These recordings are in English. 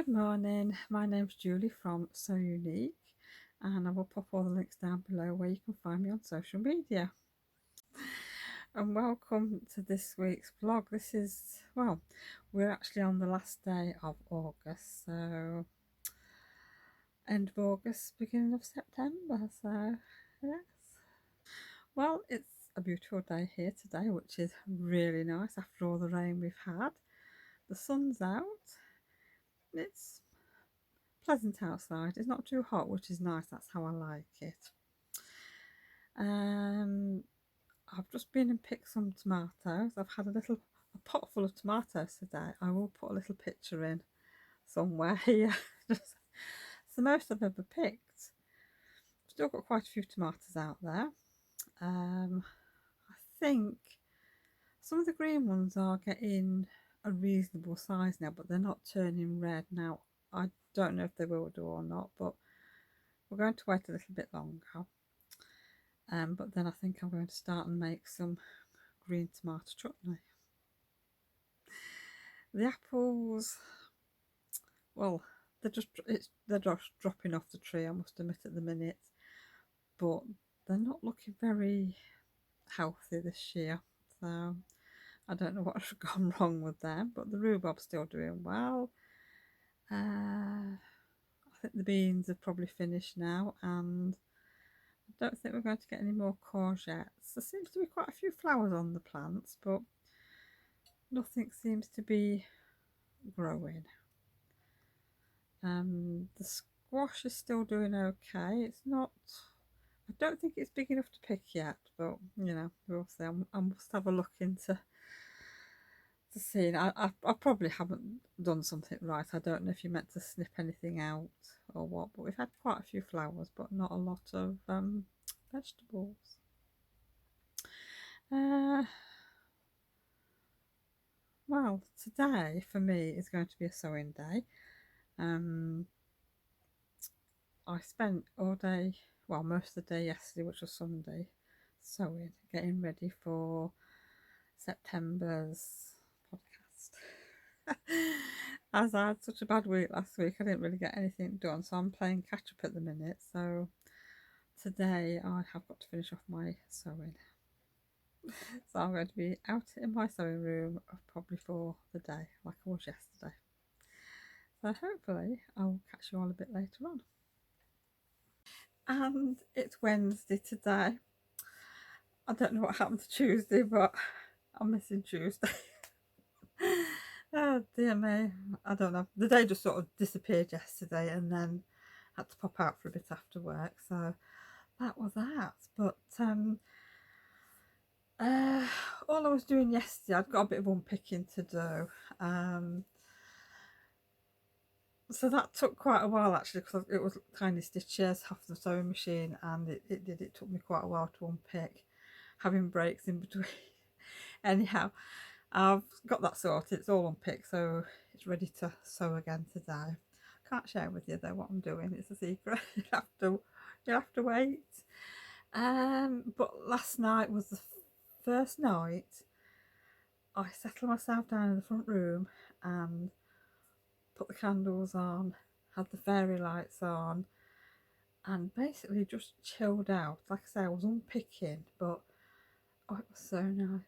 Good morning, my name's Julie from Sew-Unique, and I will pop all the links down below where you can find me on social media. And welcome to this week's vlog. This is, well, we're actually on the last day of August, so end of August, beginning of September, so yes. Well, it's a beautiful day here today, which is really nice after all the rain we've had. The sun's out, it's pleasant outside. It's not too hot, which is nice. That's how I like it. I've just been and picked some tomatoes. I've had a pot full of tomatoes today. I will put a little picture in somewhere here. It's the most I've ever picked. Still got quite a few tomatoes out there. I think some of the green ones are getting a reasonable size now, but they're not turning red now. I don't know if they will do or not, but we're going to wait a little bit longer. But then I think I'm going to start and make some green tomato chutney. The apples, well, they're just dropping off the tree, I must admit, at the minute, but they're not looking very healthy this year, so I don't know what's gone wrong with them. But the rhubarb's still doing well. I think the beans are probably finished now, and I don't think we're going to get any more courgettes. There seems to be quite a few flowers on the plants, but nothing seems to be growing. The squash is still doing okay. It's not, I don't think it's big enough to pick yet, but you know, we'll see. I must have a look into to see. I probably haven't done something right. I don't know if you meant to snip anything out or what, but we've had quite a few flowers, but not a lot of vegetables. Well, today for me is going to be a sewing day. I spent all day, well, most of the day yesterday, which was Sunday, sewing, getting ready for September's podcast. As I had such a bad week last week, I didn't really get anything done, so I'm playing catch up at the minute. So today I have got to finish off my sewing. So I'm going to be out in my sewing room probably for the day, like I was yesterday. So hopefully I'll catch you all a bit later on. And it's Wednesday today. I don't know what happened to Tuesday, but I'm missing Tuesday. Oh dear me, I don't know. The day just sort of disappeared yesterday, and then had to pop out for a bit after work, so that was that. But all I was doing yesterday, I'd got a bit of unpicking to do. So that took quite a while actually, because it was tiny stitches off the sewing machine, and it took me quite a while to unpick, having breaks in between. Anyhow, I've got that sorted, it's all unpicked, so it's ready to sew again today. Can't share with you though what I'm doing, it's a secret. You'll have to wait. But last night was the first night I settled myself down in the front room and put the candles on, had the fairy lights on, and basically just chilled out. Like I say, I was unpicking, but oh, it was so nice.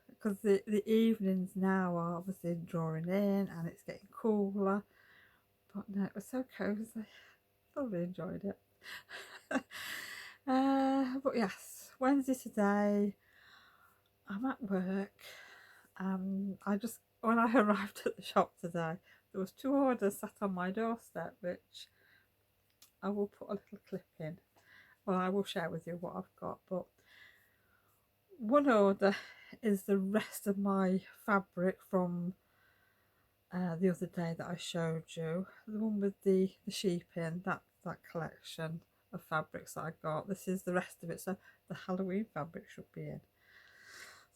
Because the evenings now are obviously drawing in and it's getting cooler. But no, it was so cosy. Thoroughly enjoyed it. But yes, Wednesday today. I'm at work. When I arrived at the shop today, there was 2 orders sat on my doorstep, which I will put a little clip in. Well, I will share with you what I've got, but one order is the rest of my fabric from the other day that I showed you. The one with the sheep in, that collection of fabrics that I got. This is the rest of it, so the Halloween fabric should be in.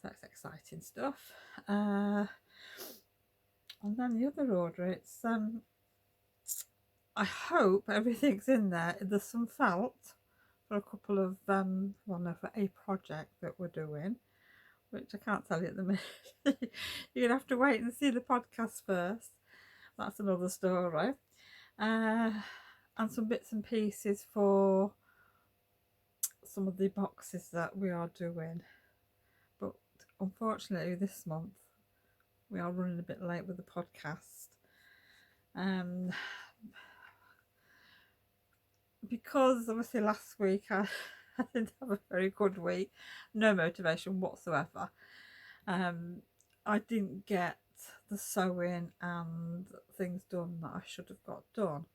So that's exciting stuff. And then the other order, it's I hope everything's in there. There's some felt for a couple of well, no, for a project that we're doing, which I can't tell you at the minute. You're gonna have to wait and see the podcast first. that's another story. And some bits and pieces for some of the boxes that we are doing. But unfortunately, this month we are running a bit late with the podcast. Because obviously last week I didn't have a very good week, no motivation whatsoever. I didn't get the sewing and things done that I should have got done.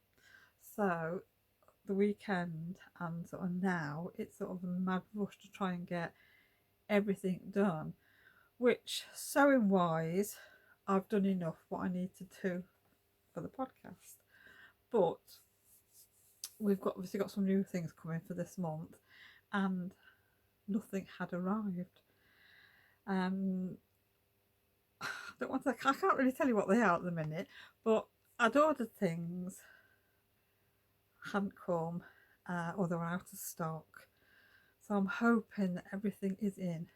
So the weekend and sort of now it's sort of a mad rush to try and get everything done, which sewing wise I've done enough what I need to do for the podcast, but we've obviously got some new things coming for this month and nothing had arrived. I don't want to, I can't really tell you what they are at the minute, but I'd ordered things, hadn't come, or they were out of stock. So I'm hoping that everything is in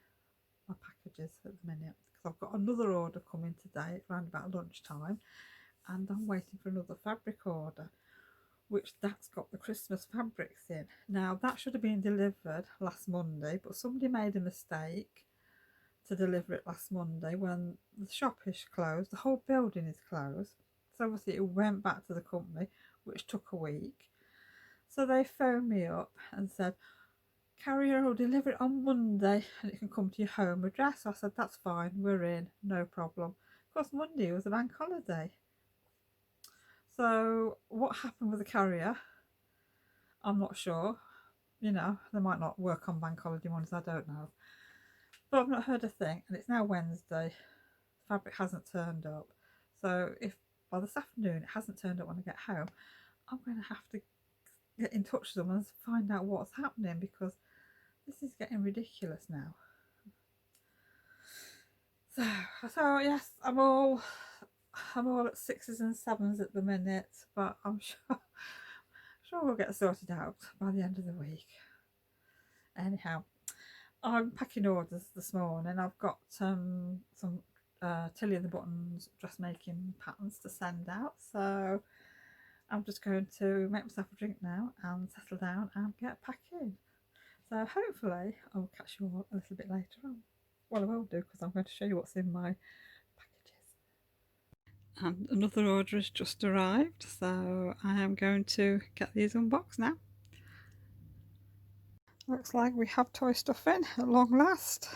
my packages at the minute, because I've got another order coming today around about lunchtime, and I'm waiting for another fabric order, which that's got the Christmas fabrics in. Now that should have been delivered last Monday, but somebody made a mistake to deliver it last Monday when the shop is closed, the whole building is closed. So obviously it went back to the company, which took a week. So they phoned me up and said, carrier will deliver it on Monday and it can come to your home address. I said, that's fine, we're in, no problem. Of course, Monday was a bank holiday. So what happened with the carrier, I'm not sure. You know, they might not work on bank holiday ones, I don't know. But I've not heard a thing, and it's now Wednesday. Fabric hasn't turned up. So if by this afternoon it hasn't turned up when I get home, I'm going to have to get in touch with them and find out what's happening, because this is getting ridiculous now. So yes, I'm all at 6s and 7s at the minute, but I'm sure we'll get sorted out by the end of the week. Anyhow, I'm packing orders this morning. I've got some Tilly and the Buttons dressmaking patterns to send out, so I'm just going to make myself a drink now and settle down and get packing. So hopefully I'll catch you all a little bit later on. Well, I will do, because I'm going to show you what's in my packages. And another order has just arrived, so I am going to get these unboxed now. Looks like we have toy stuff in at long last.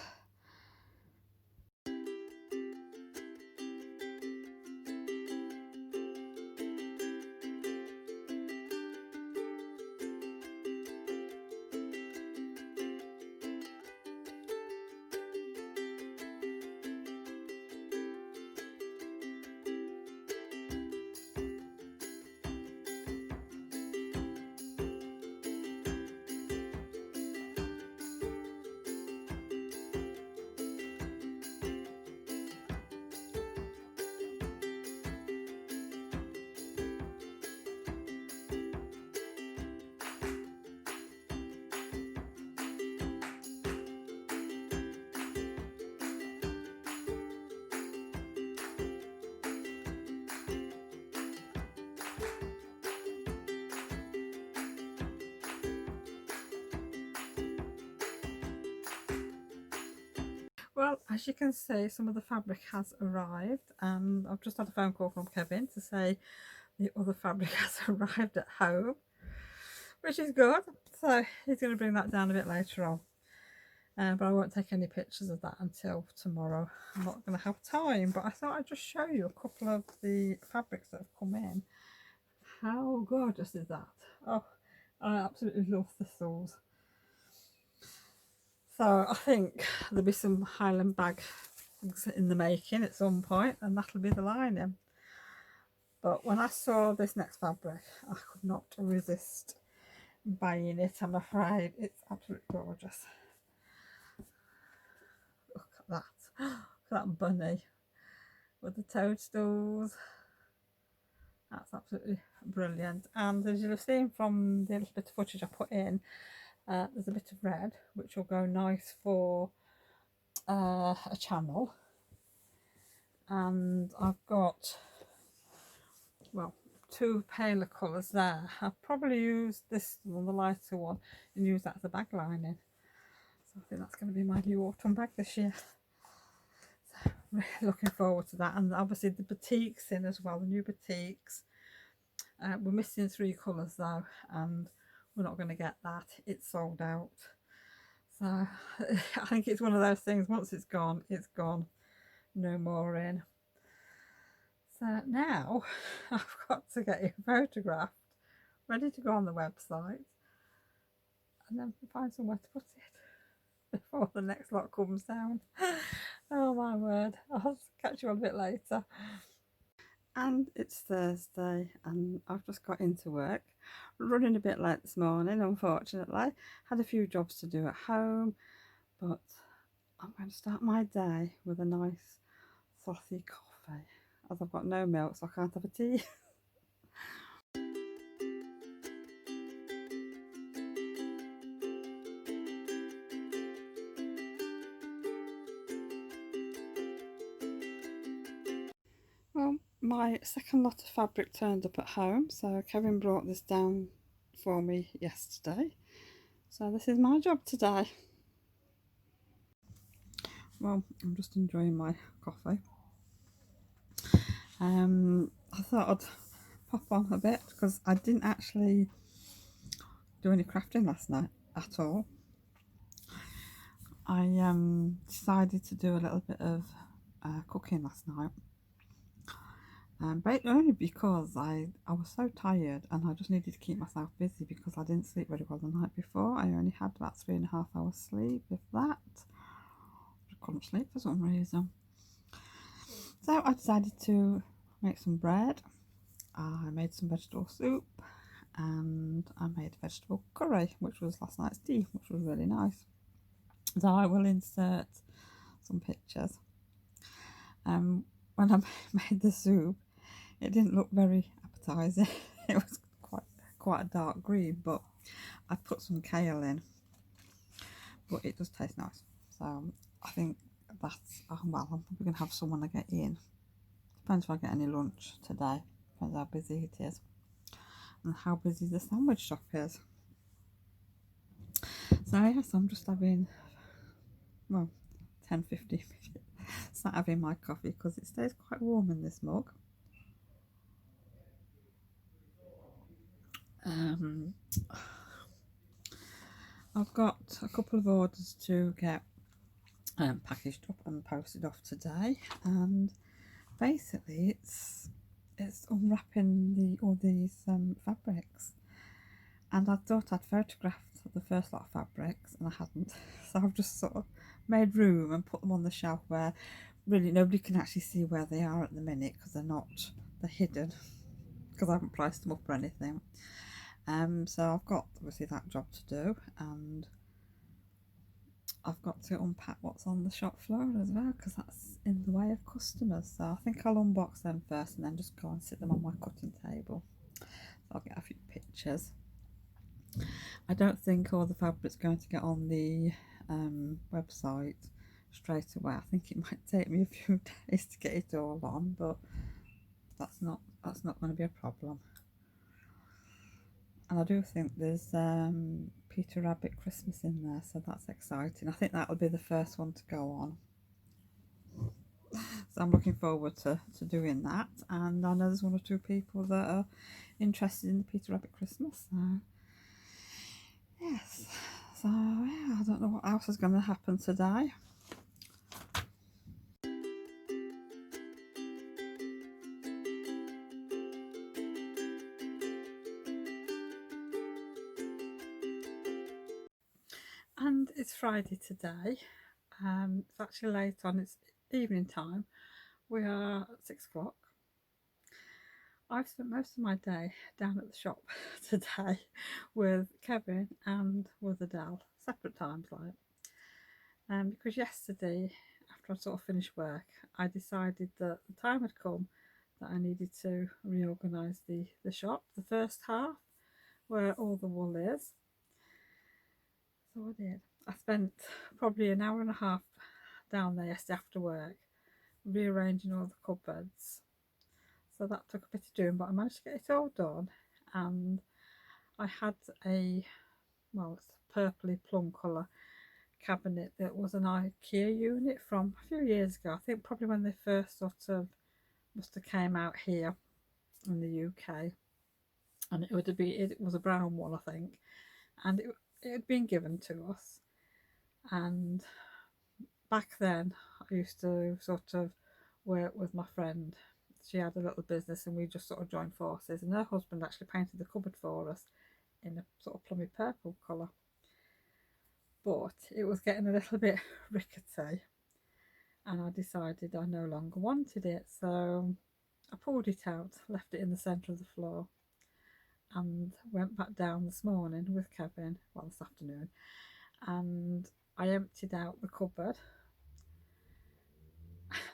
Well, as you can see, some of the fabric has arrived, and I've just had a phone call from Kevin to say the other fabric has arrived at home, which is good. So he's going to bring that down a bit later on, but I won't take any pictures of that until tomorrow. I'm not going to have time, but I thought I'd just show you a couple of the fabrics that have come in. How gorgeous is that? Oh, I absolutely love thistles. So I think there'll be some Highland bags in the making at some point, and that'll be the lining. But when I saw this next fabric, I could not resist buying it, I'm afraid. It's absolutely gorgeous. Look at that. Look at that bunny with the toadstools. That's absolutely brilliant. And as you'll have seen from the little bit of footage I put in, there's a bit of red which will go nice for a channel, and I've got well, two paler colours there. I'll probably use this one, the lighter one, and use that as a bag lining. So I think that's going to be my new autumn bag this year. So really looking forward to that. And obviously the batiks in as well, the new batiks. We're missing 3 colours though, and we're not going to get that. It's sold out. So I think it's one of those things, once it's gone, no more in. So now I've got to get it photographed, ready to go on the website, and then find somewhere to put it before the next lot comes down. Oh my word, I'll catch you on a bit later. And it's Thursday and I've just got into work, running a bit late this morning unfortunately. Had a few jobs to do at home, but I'm going to start my day with a nice frothy coffee, as I've got no milk so I can't have a tea. Well, my second lot of fabric turned up at home, so Kevin brought this down for me yesterday. So this is my job today. Well, I'm just enjoying my coffee. I thought I'd pop on a bit because I didn't actually do any crafting last night at all. I decided to do a little bit of cooking last night, but only because I was so tired and I just needed to keep myself busy because I didn't sleep very well the night before. I only had about 3.5 hours sleep, if that. I couldn't sleep for some reason. So I decided to make some bread. I made some vegetable soup and I made a vegetable curry, which was last night's tea, which was really nice. So I will insert some pictures. When I made the soup, it didn't look very appetizing. It was quite a dark green, but I put some kale in, but it does taste nice. So I think that's, well, I'm probably going to have some when I get in. Depends if I get any lunch today. Depends how busy it is and how busy the sandwich shop is. So yes, I'm just having, well, 10-15 minutes sat having my coffee because it stays quite warm in this mug. I've got a couple of orders to get packaged up and posted off today, and basically it's unwrapping all these fabrics, and I thought I'd photographed the first lot of fabrics and I hadn't, so I've just sort of made room and put them on the shelf where really nobody can actually see where they are at the minute because they're hidden because I haven't priced them up or anything. So I've got obviously that job to do, and I've got to unpack what's on the shop floor as well because that's in the way of customers. So I think I'll unbox them first and then just go and sit them on my cutting table. So I'll get a few pictures. I don't think all the fabric's going to get on the website straight away. I think it might take me a few days to get it all on, but that's not going to be a problem. And I do think there's Peter Rabbit Christmas in there, so that's exciting. I think that'll be the first one to go on. So I'm looking forward to doing that. And I know there's 1 or 2 people that are interested in the Peter Rabbit Christmas. So yes. So yeah, I don't know what else is going to happen today. And it's Friday today. It's actually late on, it's evening time. We are at 6 o'clock. I've spent most of my day down at the shop today with Kevin and with Adele, separate times like. Because yesterday, after I sort of finished work, I decided that the time had come that I needed to reorganise the shop, the first half, where all the wool is. So I did. I spent probably an hour and a half down there yesterday after work, rearranging all the cupboards. so that took a bit of doing, but I managed to get it all done. And I had a, well, it's a purpley plum colour cabinet that was an IKEA unit from a few years ago. I think probably when they first sort of must have came out here in the UK, and it was a brown one, I think, and it had been given to us. And back then, I used to sort of work with my friend. She had a little business, and we just sort of joined forces. And her husband actually painted the cupboard for us in a sort of plummy purple colour. But it was getting a little bit rickety, and I decided I no longer wanted it. So I pulled it out, left it in the centre of the floor, and went back down this morning with Kevin, well, this afternoon, and I emptied out the cupboard,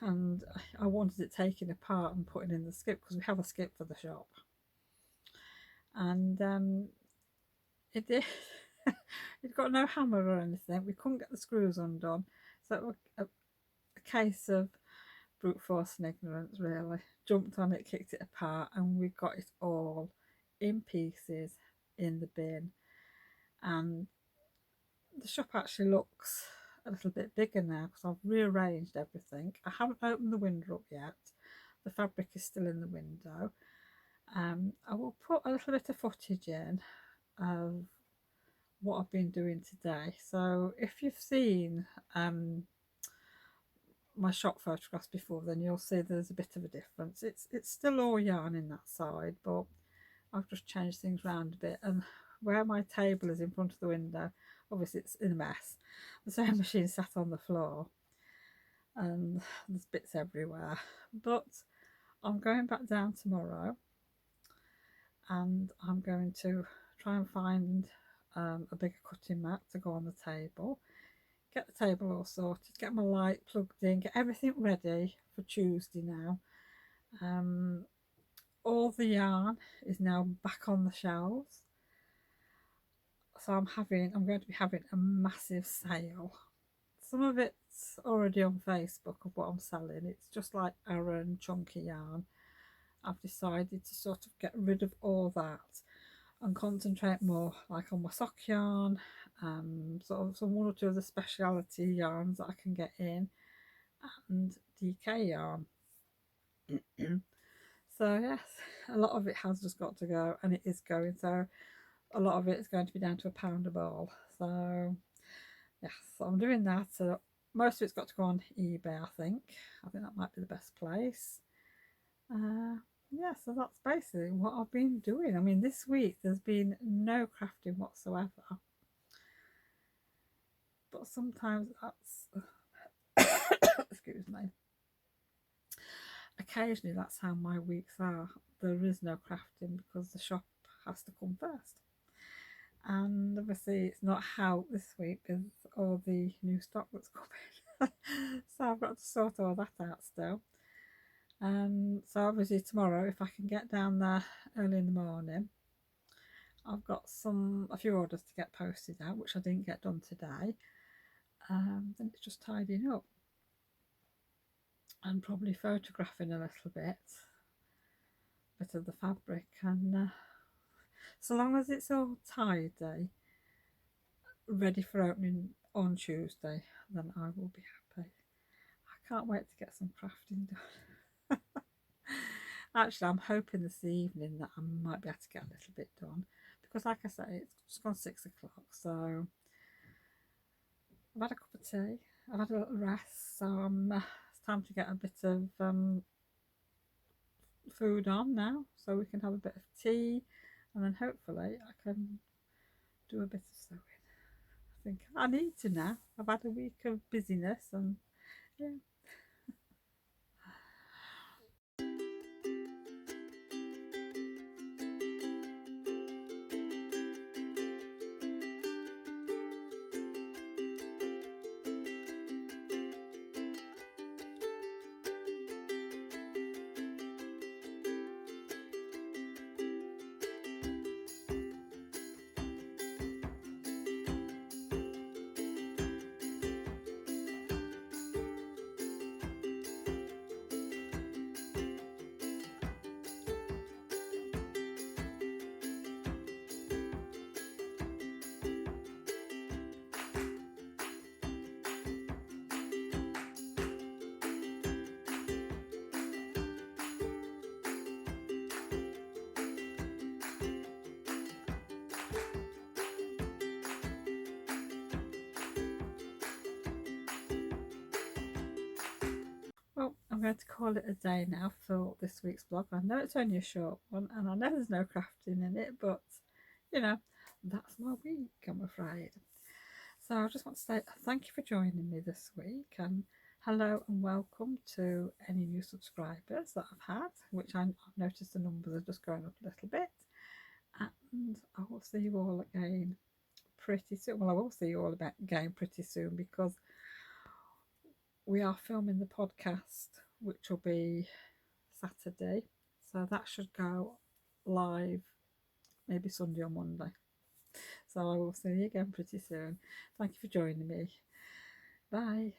and I wanted it taken apart and putting in the skip, because we have a skip for the shop. And it did. It got no hammer or anything. We couldn't get the screws undone, so it was a case of brute force and ignorance, really. Jumped on it, kicked it apart, and we got it all in pieces in the bin. And the shop actually looks a little bit bigger now because I've rearranged everything. I haven't opened the window up yet. The fabric is still in the window. I will put a little bit of footage in of what I've been doing today. So if you've seen my shop photographs before, then you'll see there's a bit of a difference. It's still all yarn in that side, but I've just changed things around a bit. And where my table is in front of the window, obviously it's in a mess. The sewing machine sat on the floor and there's bits everywhere. But I'm going back down tomorrow, and I'm going to try and find a bigger cutting mat to go on the table, get the table all sorted, get my light plugged in, get everything ready for Tuesday now. All the yarn is now back on the shelves, so I'm going to be having a massive sale. Some of it's already on Facebook of what I'm selling. It's just like Aran chunky yarn. I've decided to sort of get rid of all that and concentrate more like on my sock yarn, sort of some one or two of the speciality yarns that I can get in, and DK yarn. So yes, a lot of it has just got to go, and it is going. So a lot of it is going to be down to £1 a ball. So yes, so I'm doing that. So most of it's got to go on eBay, I think. I think that might be the best place. Yeah, so that's basically what I've been doing. I mean, this week there's been no crafting whatsoever. But sometimes that's... excuse me. Occasionally that's how my weeks are. There is no crafting because the shop has to come first. And obviously it's not how this week with all the new stock that's coming. So I've got to sort all that out still. So obviously tomorrow, if I can get down there early in the morning, I've got a few orders to get posted out, which I didn't get done today. Then it's just tidying up and probably photographing a little bit of the fabric. And so long as it's all tidy, ready for opening on Tuesday, then I will be happy. I can't wait to get some crafting done. Actually, I'm hoping this evening that I might be able to get a little bit done, because like I say, it's just gone 6 o'clock, so I've had a cup of tea, I've had a little rest, so it's time to get a bit of food on now, so we can have a bit of tea, and then hopefully I can do a bit of sewing. I think I need to now. I've had a week of busyness, and yeah. I'm going to call it a day now for this week's blog. I know it's only a short one, and I know there's no crafting in it, but you know, that's my week, I'm afraid. So I just want to say thank you for joining me this week, and hello and welcome to any new subscribers that I've had, which I've noticed the numbers are just going up a little bit. And I will see you all again pretty soon. Well, I will see you all again pretty soon, because we are filming the podcast, which will be Saturday. So that should go live maybe Sunday or Monday. So I will see you again pretty soon. Thank you for joining me. Bye.